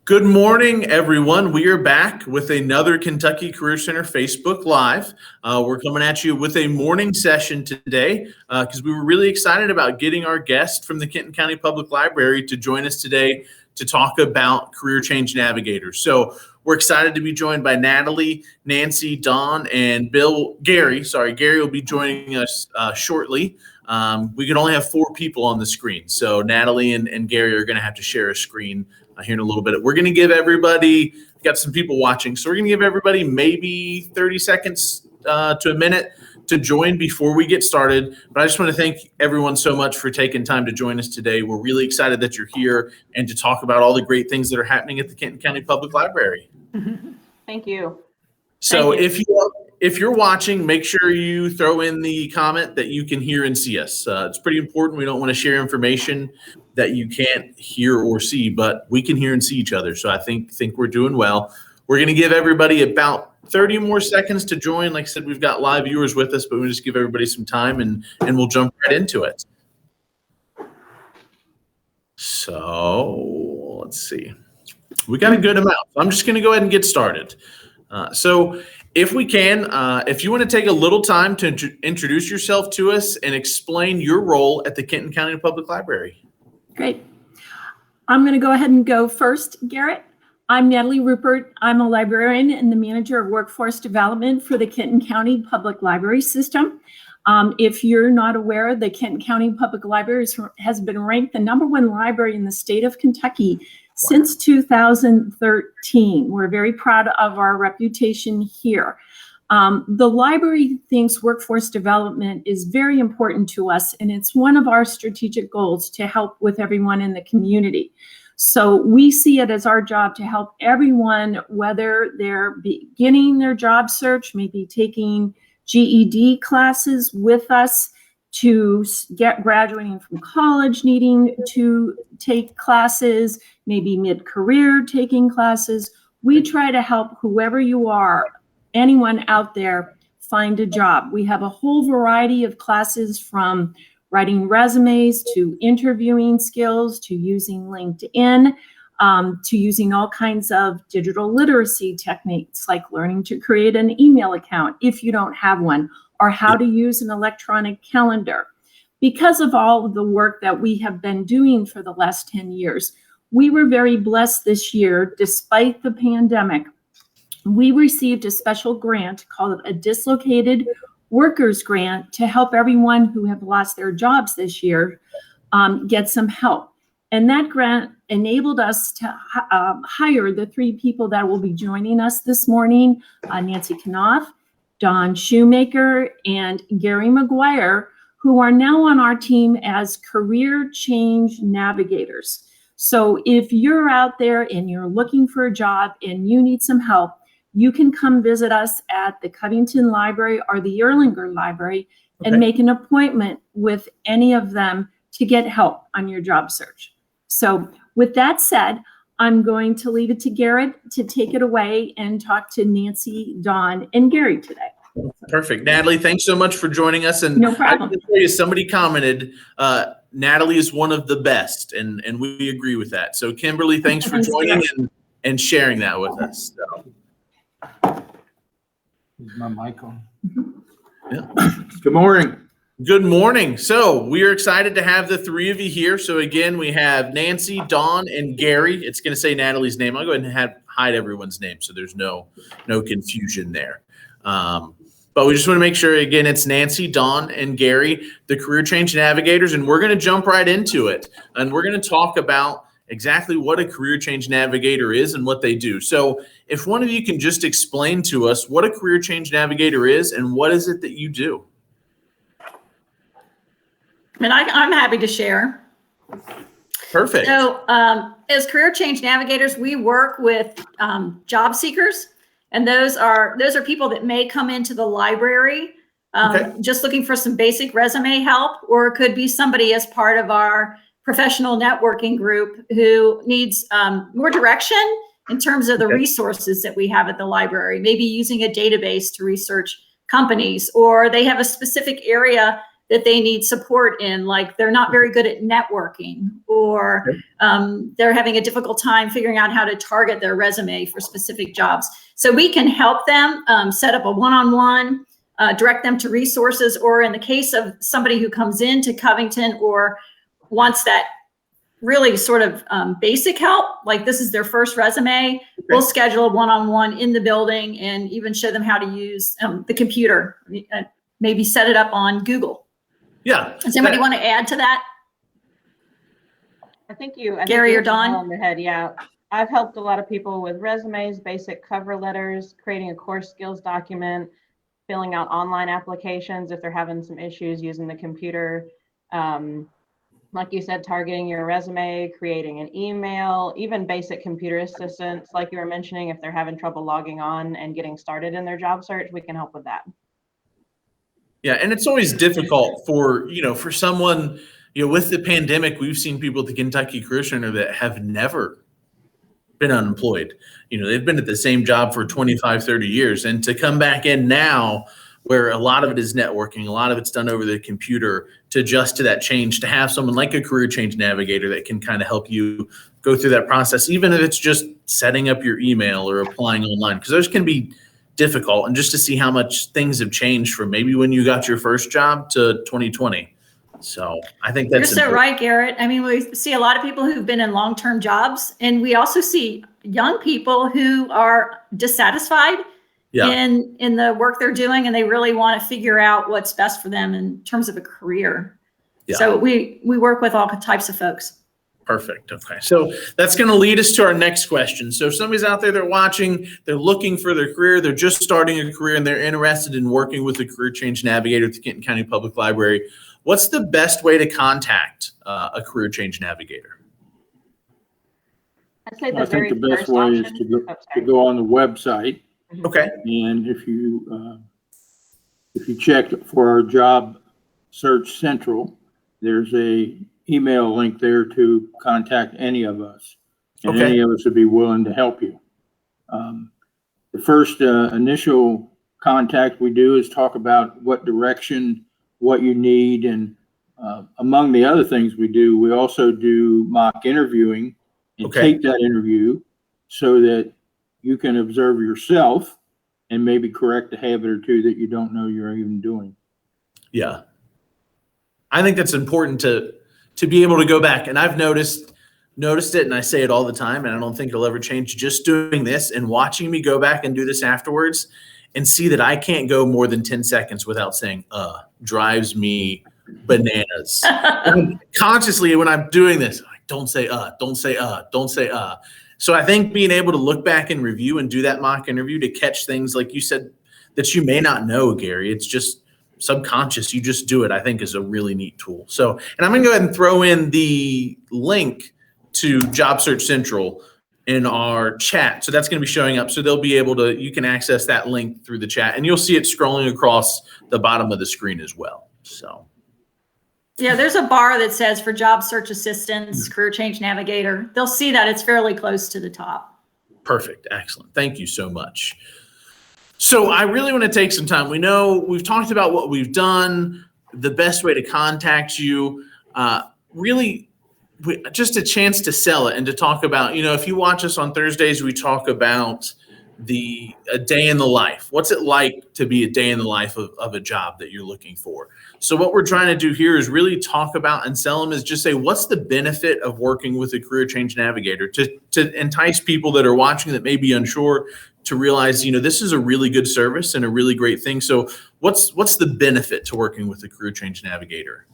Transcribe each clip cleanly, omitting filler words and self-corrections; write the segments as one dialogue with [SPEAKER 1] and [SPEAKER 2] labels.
[SPEAKER 1] Good morning, everyone. We are back with another Kentucky Career Center Facebook Live. We're coming at you with a morning session today because we were really excited about getting our guest from the Kenton County Public Library to join us today to talk about career change navigators. So we're excited to be joined by Natalie, Nancy, Dawn, and Gary. Gary will be joining us shortly. We can only have 4 people on the screen. So Natalie and Gary are going to have to share a screen here in a little bit. We're going to give everybody, we've got some people watching, so we're going to give everybody maybe 30 seconds to a minute to join before we get started. But I just want to thank everyone so much for taking time to join us today. We're really excited that you're here and to talk about all the great things that are happening at the Kenton County Public Library.
[SPEAKER 2] Thank you.
[SPEAKER 1] So if you're watching, make sure you throw in the comment that you can hear and see us. It's pretty important. We don't want to share information that you can't hear or see, but we can hear and see each other. So I think we're doing well. We're going to give everybody about 30 more seconds to join. Like I said, we've got live viewers with us, but we'll just give everybody some time and we'll jump right into it. So let's see. We got a good amount. I'm just going to go ahead and get started. So if we can, if you want to take a little time to introduce yourself to us and explain your role at the Kenton County Public Library.
[SPEAKER 3] Great. I'm going to go ahead and go first, Garrett. I'm Natalie Rupert. I'm a librarian and the manager of workforce development for the Kenton County Public Library System. If you're not aware, the Kenton County Public Library has been ranked the #1 library in the state of Kentucky since 2013. We're very proud of our reputation here. The library thinks workforce development is very important to us, and it's one of our strategic goals to help with everyone in the community. So we see it as our job to help everyone, whether they're beginning their job search, maybe taking GED classes with us, to graduating from college, needing to take classes, maybe mid-career taking classes. We try to help whoever you are, anyone out there, find a job. We have a whole variety of classes, from writing resumes to interviewing skills to using LinkedIn, to using all kinds of digital literacy techniques, like learning to create an email account if you don't have one, or how to use an electronic calendar. Because of all of the work that we have been doing for the last 10 years, we were very blessed this year. Despite the pandemic, we received a special grant called a Dislocated Workers Grant to help everyone who have lost their jobs this year get some help. And that grant enabled us to hire the 3 people that will be joining us this morning, Nancy Knopf, Don Shoemaker, and Gary McGuire, who are now on our team as career change navigators. So if you're out there and you're looking for a job and you need some help, you can come visit us at the Covington Library or the Erlanger Library and make an appointment with any of them to get help on your job search. So with that said, I'm going to leave it to Garrett to take it away and talk to Nancy, Dawn, and Gary today.
[SPEAKER 1] Perfect. Natalie, thanks so much for joining us. And
[SPEAKER 3] no problem.
[SPEAKER 1] I can tell you, somebody commented, Natalie is one of the best, and we agree with that. So Kimberly, thanks for joining and sharing that with us. So.
[SPEAKER 4] Is my mic on?
[SPEAKER 1] Yeah.
[SPEAKER 4] Good morning.
[SPEAKER 1] Good morning. So we are excited to have the 3 of you here. So again, we have Nancy, Dawn, and Gary. It's going to say Natalie's name. I'll go ahead and hide everyone's name so there's no confusion there. But we just want to make sure, again, it's Nancy, Dawn, and Gary, the Career Change Navigators, and we're going to jump right into it. And we're going to talk about exactly what a Career Change Navigator is and what they do. So if one of you can just explain to us what a Career Change Navigator is and what is it that you do?
[SPEAKER 2] And I'm happy to share.
[SPEAKER 1] Perfect.
[SPEAKER 2] So as career change navigators, we work with job seekers, and those are people that may come into the library just looking for some basic resume help, or it could be somebody as part of our professional networking group who needs more direction in terms of the resources that we have at the library, maybe using a database to research companies, or they have a specific area that they need support in, like they're not very good at networking, or they're having a difficult time figuring out how to target their resume for specific jobs. So we can help them set up a one-on-one, direct them to resources, or in the case of somebody who comes into Covington or wants that really sort of basic help, like this is their first resume, we'll schedule a one-on-one in the building and even show them how to use the computer, maybe set it up on Google.
[SPEAKER 1] Yeah.
[SPEAKER 2] Does anybody want to add to that?
[SPEAKER 5] I think you,
[SPEAKER 2] Gary or Dawn?
[SPEAKER 5] On the head, yeah. I've helped a lot of people with resumes, basic cover letters, creating a core skills document, filling out online applications if they're having some issues using the computer. Like you said, targeting your resume, creating an email, even basic computer assistance, like you were mentioning, if they're having trouble logging on and getting started in their job search, we can help with that.
[SPEAKER 1] Yeah, and it's always difficult for someone, with the pandemic, we've seen people at the Kentucky Career Center that have never been unemployed. They've been at the same job for 25, 30 years. And to come back in now, where a lot of it is networking, a lot of it's done over the computer, to adjust to that change, to have someone like a career change navigator that can kind of help you go through that process, even if it's just setting up your email or applying online, because those can be difficult, and just to see how much things have changed from maybe when you got your first job to 2020. So I think that's
[SPEAKER 2] You're so right, Garrett. I mean, we see a lot of people who've been in long-term jobs, and we also see young people who are dissatisfied in the work they're doing, and they really want to figure out what's best for them in terms of a career. Yeah. So we work with all types of folks.
[SPEAKER 1] Perfect. Okay. So that's going to lead us to our next question. So if somebody's out there, they're watching, they're looking for their career, they're just starting a career, and they're interested in working with a career change navigator at the Kenton County Public Library, what's the best way to contact a career change navigator?
[SPEAKER 5] I'd say
[SPEAKER 4] I think the best way is to go on the website.
[SPEAKER 1] Okay.
[SPEAKER 4] And if you check for our job search central, there's a email link there to contact any of us, and any of us would be willing to help you. The first initial contact we do is talk about what direction, what you need, and among the other things we do, we also do mock interviewing and take that interview so that you can observe yourself and maybe correct a habit or two that you don't know you're even doing.
[SPEAKER 1] Yeah. I think that's important to be able to go back. And I've noticed it, and I say it all the time, and I don't think it'll ever change. Just doing this and watching me go back and do this afterwards and see that I can't go more than 10 seconds without saying, drives me bananas. Consciously, when I'm doing this, I'm like, don't say, don't say, don't say, So I think being able to look back and review and do that mock interview to catch things, like you said, that you may not know, Gary, it's just subconscious, you just do it, I think is a really neat tool. So, and I'm going to go ahead and throw in the link to Job Search Central in our chat. So that's going to be showing up. So they'll be able to, you can access that link through the chat, and you'll see it scrolling across the bottom of the screen as well. So.
[SPEAKER 2] Yeah, there's a bar that says for job search assistance, career change navigator. They'll see that it's fairly close to the top.
[SPEAKER 1] Perfect. Excellent. Thank you so much. So I really want to take some time. We know we've talked about what we've done, the best way to contact you, really just a chance to sell it and to talk about, if you watch us on Thursdays, we talk about a day in the life. What's it like to be a day in the life of a job that you're looking for? So what we're trying to do here is really talk about and sell them, is just say, what's the benefit of working with a career change navigator to entice people that are watching that may be unsure to realize, this is a really good service and a really great thing. So what's the benefit to working with a career change navigator?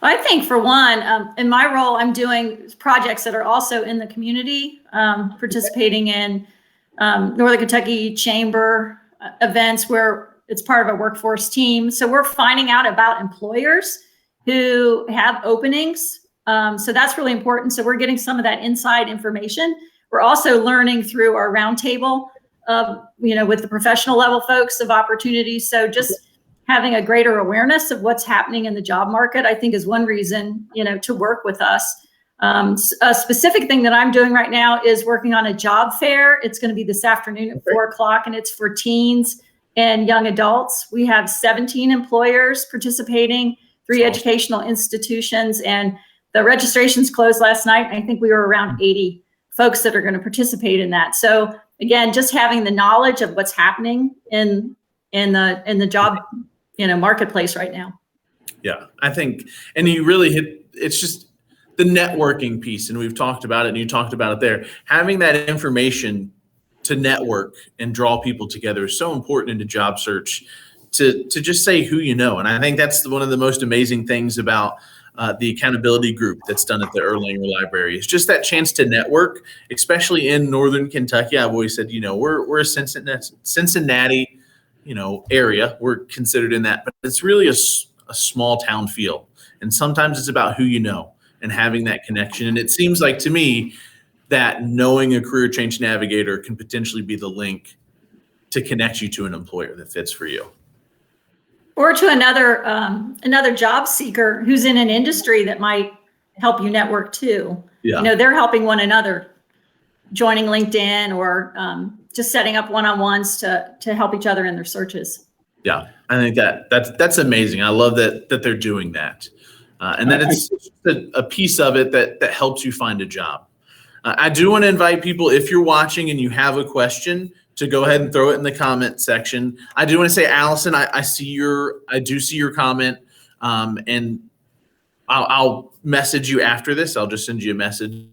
[SPEAKER 2] I think for one, in my role, I'm doing projects that are also in the community, participating in Northern Kentucky Chamber events where it's part of a workforce team. So we're finding out about employers who have openings. So that's really important. So we're getting some of that inside information. We're also learning through our roundtable, with the professional level folks of opportunities. So just having a greater awareness of what's happening in the job market, I think, is one reason, to work with us. A specific thing that I'm doing right now is working on a job fair. It's going to be this afternoon at 4 o'clock, and it's for teens and young adults. We have 17 employers participating, 3 educational institutions, and the registrations closed last night. I think we were around 80 folks that are going to participate in that. So again, just having the knowledge of what's happening in the job, marketplace right now.
[SPEAKER 1] Yeah, I think, and you really hit, it's just the networking piece, and we've talked about it, and you talked about it there. Having that information to network and draw people together is so important in a job search, to just say who you know. And I think that's one of the most amazing things about the accountability group that's done at the Erlanger Library. It's just that chance to network, especially in Northern Kentucky. I've always said, we're a Cincinnati, area. We're considered in that, but it's really a small town feel. And sometimes it's about who you know and having that connection. And it seems like to me that knowing a career change navigator can potentially be the link to connect you to an employer that fits for you.
[SPEAKER 2] Or to another job seeker who's in an industry that might help you network too.
[SPEAKER 1] Yeah.
[SPEAKER 2] They're helping one another, joining LinkedIn or just setting up one-on-ones to help each other in their searches.
[SPEAKER 1] Yeah, I think that's amazing. I love that they're doing that, and that it's a piece of it that helps you find a job. I do want to invite people, if you're watching and you have a question, to go ahead and throw it in the comment section. I do want to say, Allison, I do see your comment, and I'll message you after this. I'll just send you a message.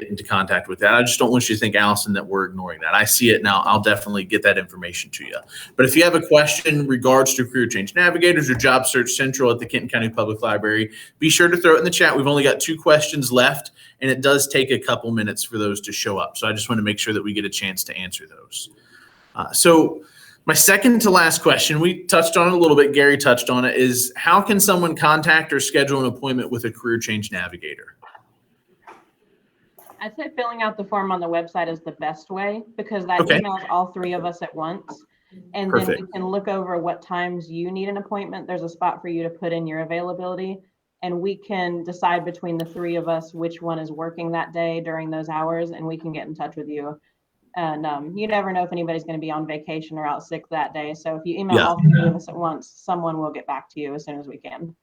[SPEAKER 1] Into contact with that. I just don't want you to think, Allison, that we're ignoring that. I see it now. I'll definitely get that information to you. But if you have a question in regards to career change navigators or job search central at the Kenton County Public Library, be sure to throw it in the chat. We've only got 2 questions left, and it does take a couple minutes for those to show up. So I just want to make sure that we get a chance to answer those. So my second to last question, we touched on it a little bit, Gary touched on it, is how can someone contact or schedule an appointment with a career change navigator?
[SPEAKER 5] I'd say filling out the form on the website is the best way, because that emails all 3 of us at once. And
[SPEAKER 1] Perfect.
[SPEAKER 5] Then we can look over what times you need an appointment. There's a spot for you to put in your availability, and we can decide between the 3 of us which one is working that day during those hours, and we can get in touch with you. And you never know if anybody's going to be on vacation or out sick that day. So if you email all 3 of us at once, someone will get back to you as soon as we can.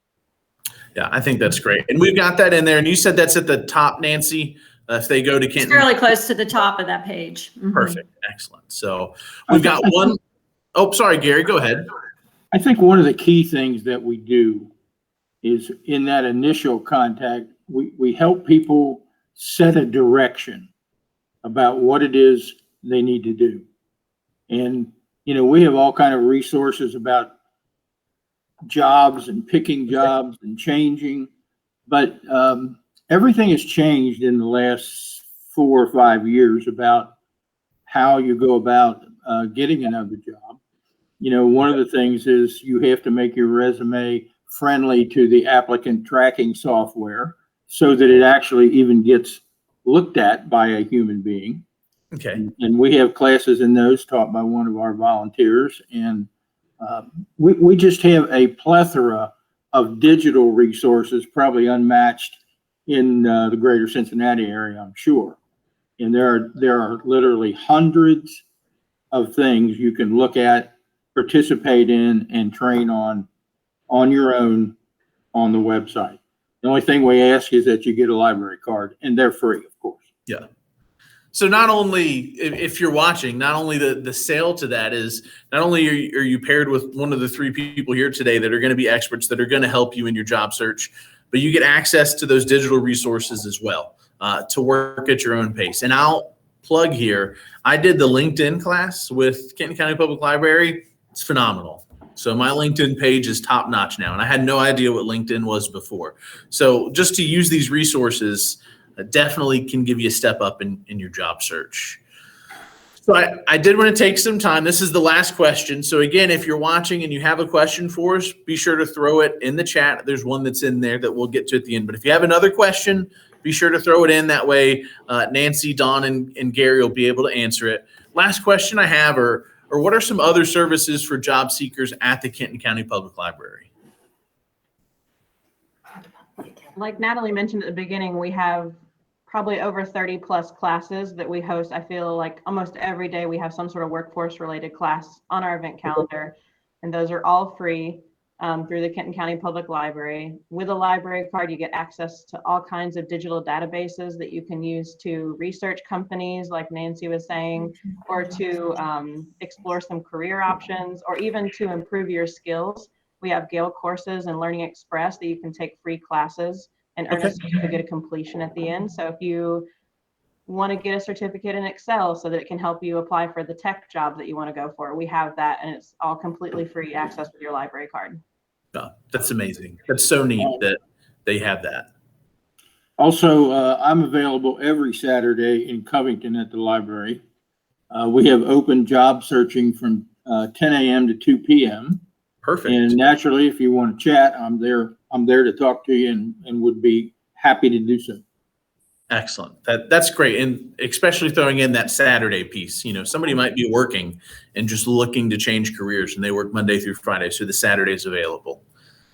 [SPEAKER 1] Yeah, I think that's great. And we've got that in there. And you said that's at the top, Nancy. If they go to Kenton.
[SPEAKER 2] It's fairly close to the top of that page. Mm-hmm.
[SPEAKER 1] Perfect. Excellent. So we've got one. Oh, sorry, Gary, go ahead.
[SPEAKER 4] I think one of the key things that we do is in that initial contact, we help people set a direction about what it is they need to do. And, we have all kind of resources about jobs and picking jobs and changing, but everything has changed in the last 4 or 5 years about how you go about getting another job. One of the things is you have to make your resume friendly to the applicant tracking software so that it actually even gets looked at by a human being.
[SPEAKER 1] Okay.
[SPEAKER 4] And we have classes in those taught by one of our volunteers. And we just have a plethora of digital resources, probably unmatched in the greater Cincinnati area, I'm sure. And there are literally hundreds of things you can look at, participate in, and train on your own on the website. The only thing we ask is that you get a library card, and they're free, of course.
[SPEAKER 1] Yeah. So not only, if you're watching, not only the sale to that is, not only are you paired with one of the 3 people here today that are going to be experts that are going to help you in your job search, but you get access to those digital resources as well to work at your own pace. And I'll plug here, I did the LinkedIn class with Kenton County Public Library. It's phenomenal. So my LinkedIn page is top notch now. And I had no idea what LinkedIn was before. So just to use these resources definitely can give you a step up in your job search. So I did want to take some time. This is the last question. So again, if you're watching and you have a question for us, be sure to throw it in the chat. There's one that's in there that we'll get to at the end. But if you have another question, be sure to throw it in. That way, Nancy, Dawn, and Gary will be able to answer it. Last question I have are what are some other services for job seekers at the Kenton County Public Library?
[SPEAKER 5] Like Natalie mentioned at the beginning, we have probably over 30 plus classes that we host. I feel like almost every day we have some sort of workforce related class on our event calendar, and those are all free through the Kenton County Public Library. With a library card, you get access to all kinds of digital databases that you can use to research companies, like Nancy was saying, or to explore some career options, or even to improve your skills. We have Gale courses and Learning Express that you can take free classes and earn a certificate of completion at the end. So if you want to get a certificate in Excel so that it can help you apply for the tech job that you want to go for, we have that, and it's all completely free access with your library card.
[SPEAKER 1] Oh, that's amazing. That's so neat that they have that.
[SPEAKER 4] Also, I'm available every Saturday in Covington at the library. We have open job searching from 10 a.m. to 2 p.m.
[SPEAKER 1] Perfect.
[SPEAKER 4] And naturally, if you want to chat, I'm there to talk to you and would be happy to do so.
[SPEAKER 1] Excellent. That's great. And especially throwing in that Saturday piece, somebody might be working and just looking to change careers, and they work Monday through Friday. So the Saturday is available.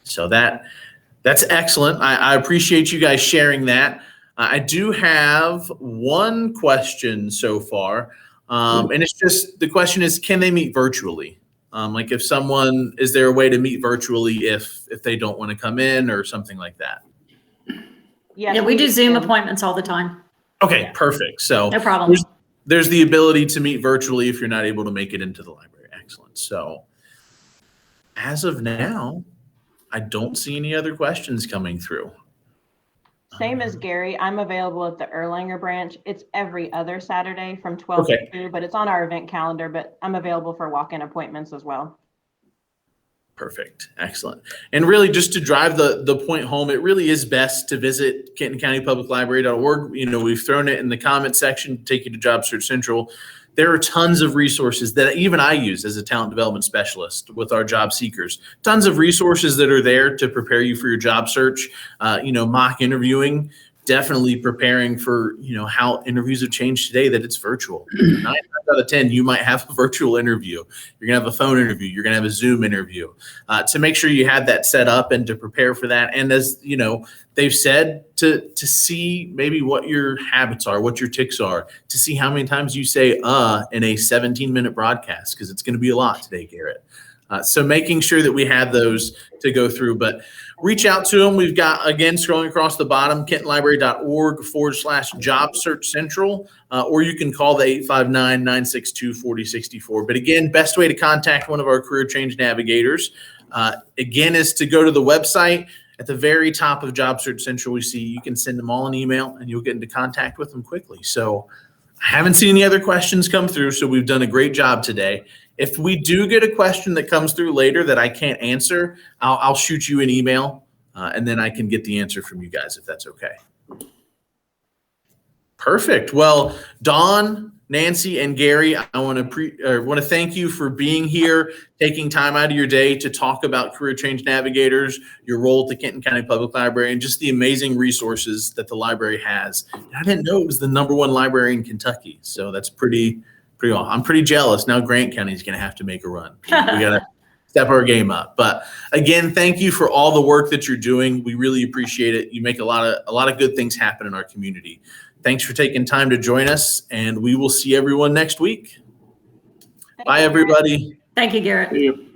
[SPEAKER 1] So that's excellent. I appreciate you guys sharing that. I do have one question so far. And it's just, the question is, can they meet virtually? Like if someone, is there a way to meet virtually if they don't want to come in or something like that?
[SPEAKER 2] Yeah, we do Zoom appointments all the time.
[SPEAKER 1] Okay, perfect. So
[SPEAKER 2] no problem.
[SPEAKER 1] There's the ability to meet virtually if you're not able to make it into the library. Excellent. So as of now, I don't see any other questions coming through.
[SPEAKER 5] Same as Gary, I'm available at the Erlanger branch. It's every other Saturday from 12 to 2, but it's on our event calendar, but I'm available for walk-in appointments as well.
[SPEAKER 1] Perfect. Excellent. And really, just to drive the point home, it really is best to visit KentonCountyPublicLibrary.org. We've thrown it in the comment section to take you to Job Search Central. There are tons of resources that even I use as a talent development specialist with our job seekers. Tons of resources that are there to prepare you for your job search. Mock interviewing, definitely preparing for, how interviews have changed today, that it's virtual. 9 times out of 10, you might have a virtual interview. You're going to have a phone interview. You're going to have a Zoom interview. To make sure you have that set up and to prepare for that. And as, they've said, to see maybe what your habits are, what your tics are, to see how many times you say in a 17-minute broadcast, because it's going to be a lot today, Garrett. So making sure that we have those to go through, but reach out to them. We've got, again, scrolling across the bottom, KentonLibrary.org/job search central, or you can call the 859-962-4064. But again, best way to contact one of our career change navigators, again, is to go to the website. At the very top of Job Search Central, we see you can send them all an email and you'll get into contact with them quickly. So I haven't seen any other questions come through, so we've done a great job today. If we do get a question that comes through later that I can't answer, I'll shoot you an email and then I can get the answer from you guys if that's okay. Perfect. Well, Dawn, Nancy, and Gary, I want to thank you for being here, taking time out of your day to talk about Career Change Navigators, your role at the Kenton County Public Library, and just the amazing resources that the library has. And I didn't know it was the #1 library in Kentucky, so that's pretty awesome. I'm pretty jealous. Now Grant County is going to have to make a run. We got to step our game up. But again, thank you for all the work that you're doing. We really appreciate it. You make a lot of good things happen in our community. Thanks for taking time to join us, and we will see everyone next week. Bye, everybody.
[SPEAKER 2] Thank you, Garrett.
[SPEAKER 4] See you.